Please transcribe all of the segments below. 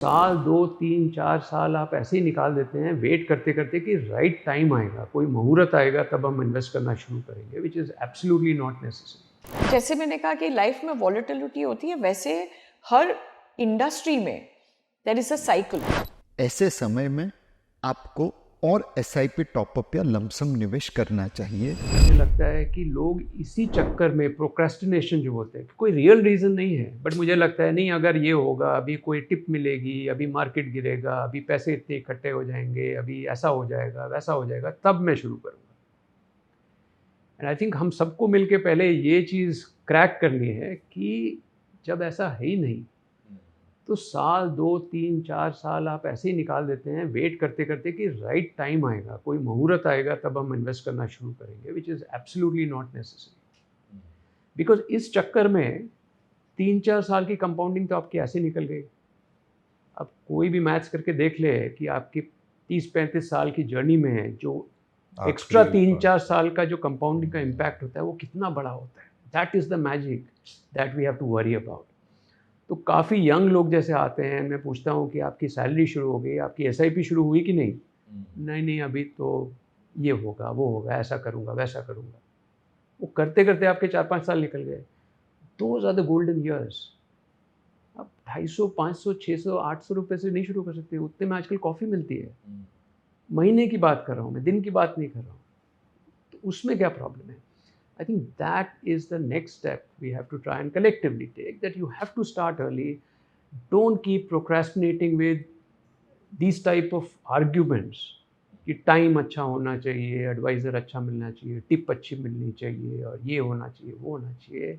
साल 2 3 4 साल आप ऐसे ही निकाल देते हैं वेट करते करते कि राइट टाइम आएगा, कोई मुहूर्त आएगा, तब हम इन्वेस्ट करना शुरू करेंगे, which is absolutely not necessary. जैसे मैंने कहा कि लाइफ में वॉलेटिलिटी होती है, वैसे हर इंडस्ट्री में देयर इज अ साइकिल। ऐसे समय में आपको और एसआईपी टॉपअप या लमसम निवेश करना चाहिए। मुझे लगता है कि लोग इसी चक्कर में प्रोक्रेस्टिनेशन जो होते हैं, कोई रियल रीज़न नहीं है, बट मुझे लगता है नहीं अगर ये होगा, अभी कोई टिप मिलेगी, अभी मार्केट गिरेगा, अभी पैसे इतने इकट्ठे हो जाएंगे, अभी ऐसा हो जाएगा, वैसा हो जाएगा, तब मैं शुरू करूँगा। एंड आई थिंक हम सबको मिलके पहले ये चीज़ क्रैक करनी है कि जब ऐसा है ही नहीं, तो साल 2 3 4 साल आप ऐसे ही निकाल देते हैं वेट करते करते कि राइट टाइम आएगा, कोई मुहूर्त आएगा, तब हम इन्वेस्ट करना शुरू करेंगे, which is absolutely not necessary. Because इस चक्कर में 3 4 साल की कंपाउंडिंग तो आपकी ऐसे निकल गई। अब कोई भी मैथ्स करके देख ले कि आपकी 30 35 साल की जर्नी में है, जो एक्स्ट्रा 3 4 साल का जो कंपाउंडिंग का इम्पैक्ट होता है वो कितना बड़ा होता है। That is the magic that we have to worry about. तो काफ़ी यंग लोग जैसे आते हैं, मैं पूछता हूँ कि आपकी सैलरी शुरू हो गई, आपकी एसआईपी शुरू हुई कि नहीं? नहीं नहीं, अभी तो ये होगा, वो होगा, ऐसा करूँगा, वैसा करूँगा। वो करते करते आपके 4 5 साल निकल गए। Those are the golden years. आप 250 500 600 800 रुपये से नहीं शुरू कर सकते, उतने में आजकल कॉफ़ी मिलती है। महीने की बात कर रहा हूँ मैं, दिन की बात नहीं कर रहा हूँ। तो उसमें क्या प्रॉब्लम है? I think that is the next step we have to try and collectively take, that you have to start early. Don't keep procrastinating with these type of arguments कि टाइम अच्छा होना चाहिए, एडवाइज़र अच्छा मिलना चाहिए, tip अच्छी मिलनी चाहिए और ये होना चाहिए, वो होना चाहिए।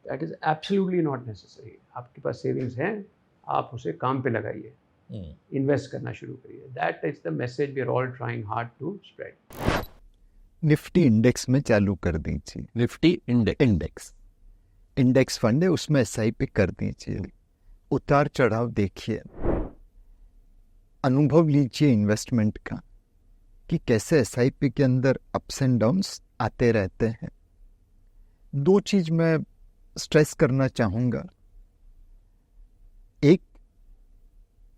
That is absolutely not necessary. आपके पास सेविंग्स हैं, आप उसे काम पे लगाइए, इन्वेस्ट करना शुरू करिए। That is the message we are all trying hard to spread. Nifty index में चालू कर दीजिए। निफ्टी इंडेक्स इंडेक्स फंड है, उसमें एसआईपी कर दीजिए। उतार चढ़ाव देखिए, अनुभव लीजिए इन्वेस्टमेंट का कि कैसे एसआईपी के अंदर अप्स एंड डाउन्स आते रहते हैं। दो चीज मैं स्ट्रेस करना चाहूँगा। एक,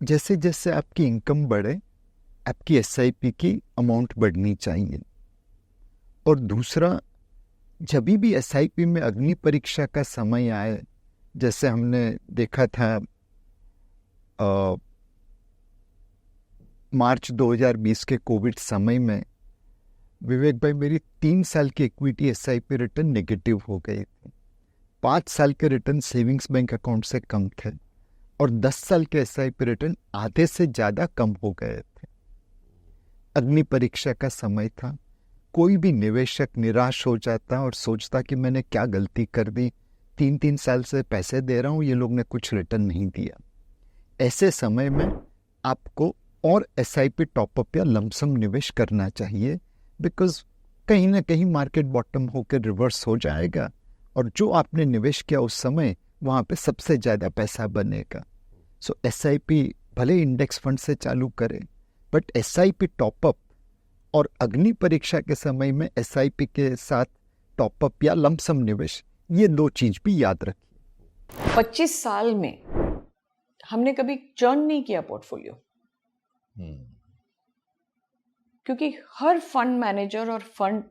जैसे जैसे आपकी इनकम बढ़े, आपकी एसआईपी की अमाउंट बढ़नी चाहिए। और दूसरा, जब भी एसआईपी में अग्नि परीक्षा का समय आए, जैसे हमने देखा था मार्च 2020 के कोविड समय में, विवेक भाई, मेरी 3 साल की इक्विटी एसआईपी रिटर्न नेगेटिव हो गए थे। 5 साल के रिटर्न सेविंग्स बैंक अकाउंट से कम थे और 10 साल के एसआईपी रिटर्न आधे से ज़्यादा कम हो गए थे। अग्नि परीक्षा का समय था। कोई भी निवेशक निराश हो जाता और सोचता कि मैंने क्या गलती कर दी, 3 साल से पैसे दे रहा हूँ, ये लोग ने कुछ रिटर्न नहीं दिया। ऐसे समय में आपको और एसआईपी टॉपअप या लमसम निवेश करना चाहिए, बिकॉज कहीं ना कहीं मार्केट बॉटम होकर रिवर्स हो जाएगा और जो आपने निवेश किया उस समय वहाँ पे सबसे ज़्यादा पैसा बनेगा। सो एसआईपी भले इंडेक्स फंड से चालू करें, बट एसआईपी टॉपअप और अग्नि परीक्षा के समय में एसआईपी के साथ टॉपअप या लमसम निवेश, ये दो चीज भी याद रखिए। 25 साल में हमने कभी चर्न नहीं किया पोर्टफोलियो, क्योंकि हर फंड मैनेजर और फंड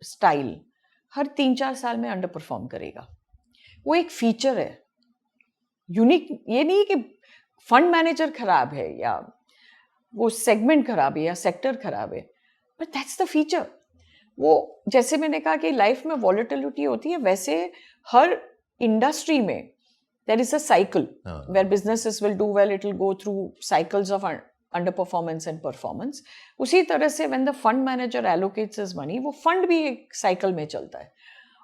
स्टाइल हर 3 4 साल में अंडर परफॉर्म करेगा। वो एक फीचर है, यूनिक। ये नहीं कि फंड मैनेजर खराब है या वो सेगमेंट खराब है या सेक्टर खराब है, बट दैट्स द फीचर। वो जैसे मैंने कहा कि लाइफ में वॉलेटिलिटी होती है, वैसे हर इंडस्ट्री में there is a cycle where businesses will do well, it will go through cycles of under performance and performance. उसी तरह से when the fund manager allocates his money, वो फंड भी एक साइकिल में चलता है।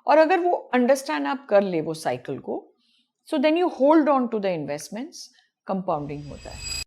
और अगर वो अंडरस्टैंड आप कर ले वो साइकिल को, so then you hold on to the investments, compounding होता है।